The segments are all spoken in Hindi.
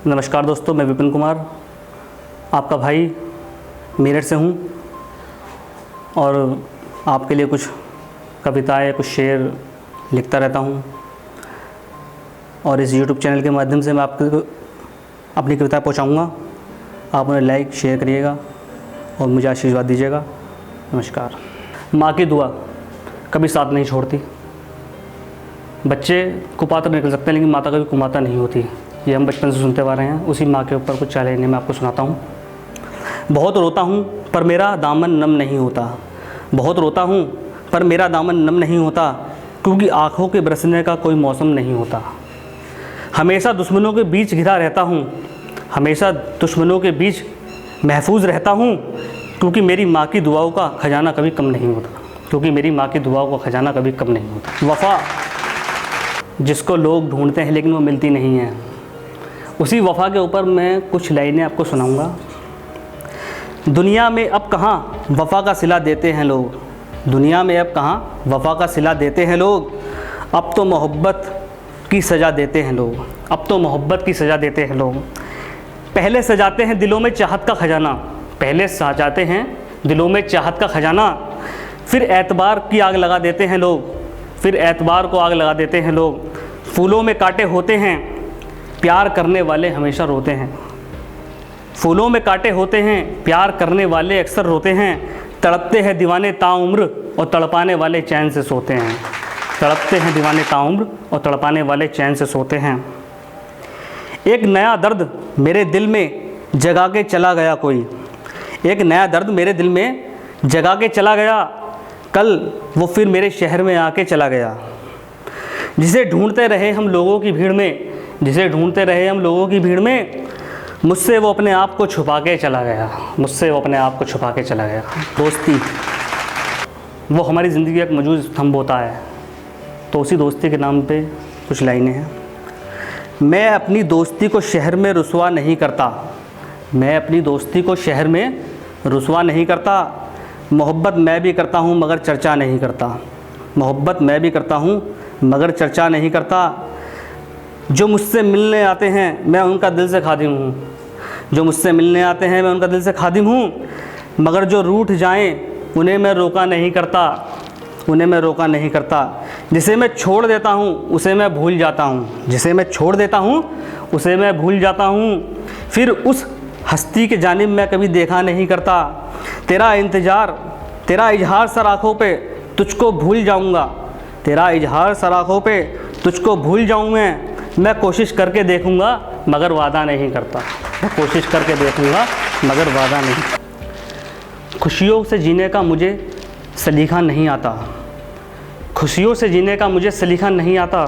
नमस्कार दोस्तों, मैं विपिन कुमार आपका भाई मेरठ से हूँ और आपके लिए कुछ कविताएं, कुछ शेर लिखता रहता हूँ और इस YouTube चैनल के माध्यम से मैं आपको अपनी कविताएं पहुँचाऊँगा। आप उन्हें लाइक शेयर करिएगा और मुझे आशीर्वाद दीजिएगा। नमस्कार। माँ की दुआ कभी साथ नहीं छोड़ती। बच्चे कुपात्र निकल सकते हैं लेकिन माता कभी कुमाता नहीं होती। ये हम बचपन से सुनते आ रहे हैं। उसी माँ के ऊपर कुछ चालीने मैं आपको सुनाता हूँ। बहुत रोता हूँ पर मेरा दामन नम नहीं होता। बहुत रोता हूँ पर मेरा दामन नम नहीं होता, क्योंकि आँखों के बरसने का कोई मौसम नहीं होता। हमेशा दुश्मनों के बीच घिरा रहता हूँ, हमेशा दुश्मनों के बीच महफूज रहता हूँ, क्योंकि मेरी माँ की दुआओं का ख़जाना कभी कम नहीं होता। क्योंकि मेरी माँ की दुआओं का ख़जाना कभी कम नहीं होता। वफ़ा जिसको लोग ढूंढते हैं लेकिन वो मिलती नहीं है, उसी वफ़ा के ऊपर मैं कुछ लाइनें आपको सुनाऊंगा। दुनिया में अब कहाँ वफ़ा का सिला देते हैं लोग। दुनिया में अब कहाँ वफ़ा का सिला देते हैं लोग। अब तो मोहब्बत की सज़ा देते हैं लोग। अब तो मोहब्बत की सज़ा देते हैं लोग। पहले सजाते हैं दिलों में चाहत का ख़जाना। पहले सजाते हैं दिलों में चाहत का ख़जाना, फिर एतबार की आग लगा देते हैं लोग। फिर एतबार को आग लगा देते हैं लोग। फूलों में कांटे होते हैं, प्यार करने वाले हमेशा रोते हैं। फूलों में कांटे होते हैं, प्यार करने वाले अक्सर रोते हैं। तड़पते हैं दीवाने ताउम्र और तड़पाने वाले चैन से सोते हैं। तड़पते हैं दीवाने ताउम्र और तड़पाने वाले चैन से सोते हैं। एक नया दर्द मेरे दिल में जगा के चला गया कोई। एक नया दर्द मेरे दिल में जगा के चला गया, कल वो फिर मेरे शहर में आके चला गया। जिसे ढूंढते रहे हम लोगों की भीड़ में, जिसे ढूंढते रहे हम लोगों की भीड़ में, मुझसे वो अपने आप को छुपा के चला गया। मुझसे वो अपने आप को छुपा के चला गया। दोस्ती वो हमारी ज़िंदगी का एक मौजूद स्तंभ होता है, तो उसी दोस्ती के नाम पे कुछ लाइनें हैं। मैं अपनी दोस्ती को शहर में रुसवा नहीं करता। मैं अपनी दोस्ती को शहर में रुसवा नहीं करता। मोहब्बत मैं भी करता हूँ मगर चर्चा नहीं करता। मोहब्बत मैं भी करता हूँ मगर चर्चा नहीं करता। जो मुझसे मिलने आते हैं मैं उनका दिल से खादिम हूँ। जो मुझसे मिलने आते हैं मैं उनका दिल से खादिम हूँ, मगर जो रूठ जाएं उन्हें मैं रोका नहीं करता। उन्हें मैं रोका नहीं करता। जिसे मैं छोड़ देता हूँ उसे मैं भूल जाता हूँ। जिसे मैं छोड़ देता हूँ उसे मैं भूल जाता हूँ। फिर उस हस्ती के जानिब मैं कभी देखा नहीं करता। तेरा इंतज़ार, तेरा इजहार सर आँखों पे तुझको भूल जाऊँगा। तेरा इजहार सर आँखों पे तुझको भूल जाऊँ मैं कोशिश करके देखूँगा मगर वादा नहीं करता। मैं कोशिश करके देखूँगा मगर वादा नहीं। खुशियों से जीने का मुझे सलीका नहीं आता। खुशियों से जीने का मुझे सलीका नहीं आता।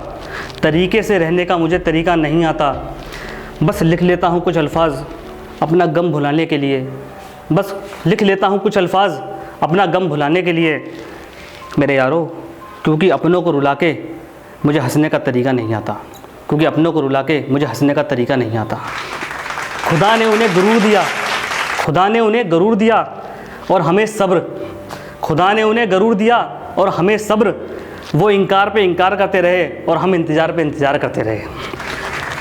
तरीके से रहने का मुझे तरीका नहीं आता। बस लिख लेता हूँ कुछ अल्फाज अपना गम भुलाने के लिए। बस लिख लेता हूँ कुछ अल्फाज अपना गम भुलाने के लिए मेरे यारों, क्योंकि अपनों को रुला के मुझे हंसने का तरीका नहीं आता। क्योंकि अपनों को रुला के मुझे हंसने का तरीका नहीं आता। खुदा ने उन्हें गुरूर दिया, खुदा ने उन्हें गरूर दिया और हमें सब्र। खुदा ने उन्हें गरूर दिया और हमें सब्र। वो इनकार पे इनकार करते रहे और हम इंतज़ार पे इंतज़ार करते रहे।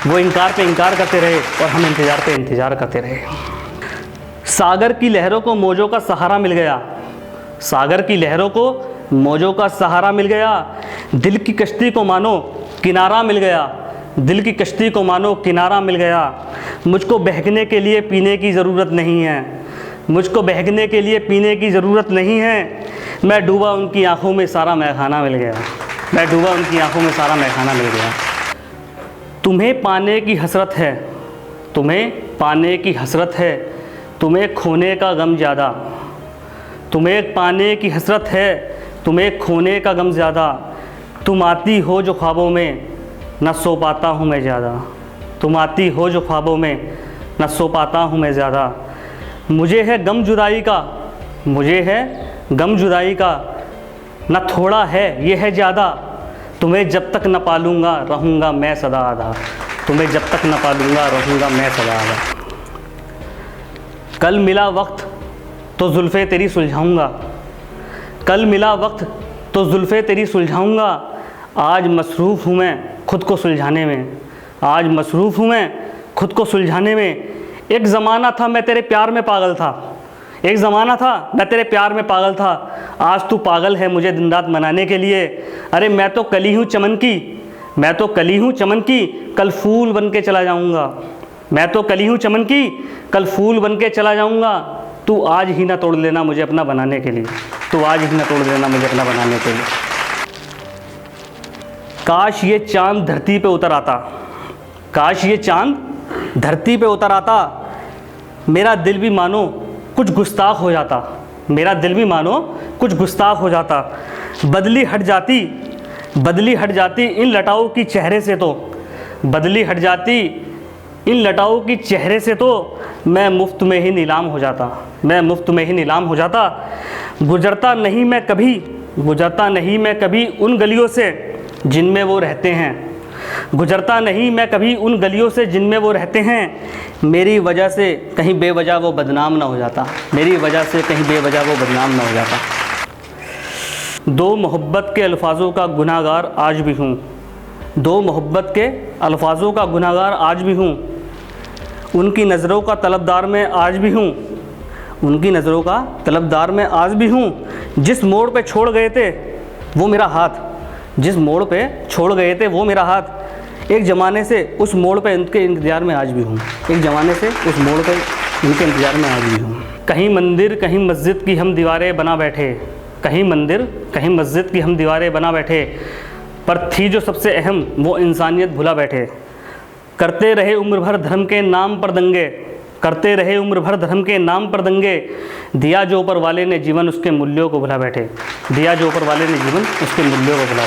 वो इनकार पे इनकार करते रहे और हम इंतज़ार पे इंतज़ार करते रहे। सागर की लहरों को मौजों का सहारा मिल गया। सागर की लहरों को मौजों का सहारा मिल गया। दिल की कश्ती को मानो किनारा मिल गया। दिल की कश्ती को मानो किनारा मिल गया। मुझको बहकने के लिए पीने की ज़रूरत नहीं है। मुझको बहकने के लिए पीने की ज़रूरत नहीं है। मैं डूबा उनकी आँखों में सारा मैखाना मिल गया। मैं डूबा उनकी आँखों में सारा मैखाना मिल गया। तुम्हें पाने की हसरत है, तुम्हें पाने की हसरत है, तुम्हें खोने का गम ज़्यादा। तुम्हें पाने की हसरत है, तुम्हें खोने का गम ज़्यादा। तुम आती हो जो ख्वाबों में न सो पाता हूँ मैं ज़्यादा। तुम आती हो जो ख्वाबों में न सो पाता हूँ मैं ज़्यादा। मुझे है गम जुदाई का, मुझे है गम जुदाई का, न थोड़ा है ये है ज़्यादा। तुम्हें जब तक न पालूँगा रहूँगा मैं सदा आधा। तुम्हें जब तक न पालूँगा रहूँगा मैं सदा आधा। कल मिला वक्त तो जुल्फ़े तेरी सुलझाऊँगा। कल मिला वक्त तो जुल्फ़े तेरी सुलझाऊँगा। आज मसरूफ़ हूँ मैं खुद को सुलझाने में। आज मसरूफ़ हूँ मैं खुद को सुलझाने में। एक ज़माना था मैं तेरे प्यार में पागल था, एक ज़माना था मैं तेरे प्यार में पागल था, आज तू पागल है मुझे दिन रात मनाने के लिए। अरे मैं तो कली हूँ चमन की, मैं तो कली हूँ चमन की, कल फूल बन के चला जाऊँगा। मैं तो कली हूँ चमन की, कल फूल बन के चला जाऊँगा। तू आज ही ना तोड़ लेना मुझे अपना बनाने के लिए, तू आज ही ना तोड़ लेना मुझे अपना बनाने के लिए। काश ये चाँद धरती पे उतर आता, काश ये चाँद धरती पे उतर आता, मेरा दिल भी मानो कुछ गुस्ताख हो जाता, मेरा दिल भी मानो कुछ गुस्ताख हो जाता। बदली हट जाती, बदली हट जाती इन लटाओं की चेहरे से तो, बदली हट जाती इन लटाओं की चेहरे से तो मैं मुफ्त में ही नीलाम हो जाता, मैं मुफ्त में ही नीलाम हो जाता। गुजरता नहीं मैं कभी, गुजरता नहीं मैं कभी उन गलियों से जिनमें वो रहते हैं, गुजरता नहीं मैं कभी उन गलियों से जिनमें वो रहते हैं। मेरी वजह से कहीं बेवजह वो बदनाम ना हो जाता, मेरी वजह से कहीं बेवजह वो बदनाम ना हो जाता। दो मोहब्बत के अल्फाजों का गुनाहगार आज भी हूँ, दो मोहब्बत के अल्फाजों का गुनाहगार आज भी हूँ। उनकी नज़रों का तलबदार मैं आज भी हूँ, उनकी नज़रों का तलबदार मैं आज भी हूँ। जिस मोड़ पे छोड़ गए थे वो मेरा हाथ, जिस मोड़ पे छोड़ गए थे वो मेरा हाथ, एक ज़माने से उस मोड़ पे उनके इंतज़ार में आज भी हूँ, एक ज़माने से उस मोड़ पे उनके इंतज़ार में आज भी हूँ। कहीं मंदिर कहीं मस्जिद की हम दीवारें बना बैठे, कहीं मंदिर कहीं मस्जिद की हम दीवारें बना बैठे, पर थी जो सबसे अहम वो इंसानियत भुला बैठे। करते रहे उम्र भर धर्म के नाम पर दंगे, करते रहे उम्र भर धर्म के नाम पर दंगे, दिया जो ऊपर वाले ने जीवन उसके मूल्यों को भुला बैठे, दिया जो ऊपर वाले ने जीवन उसके मूल्यों को भुला।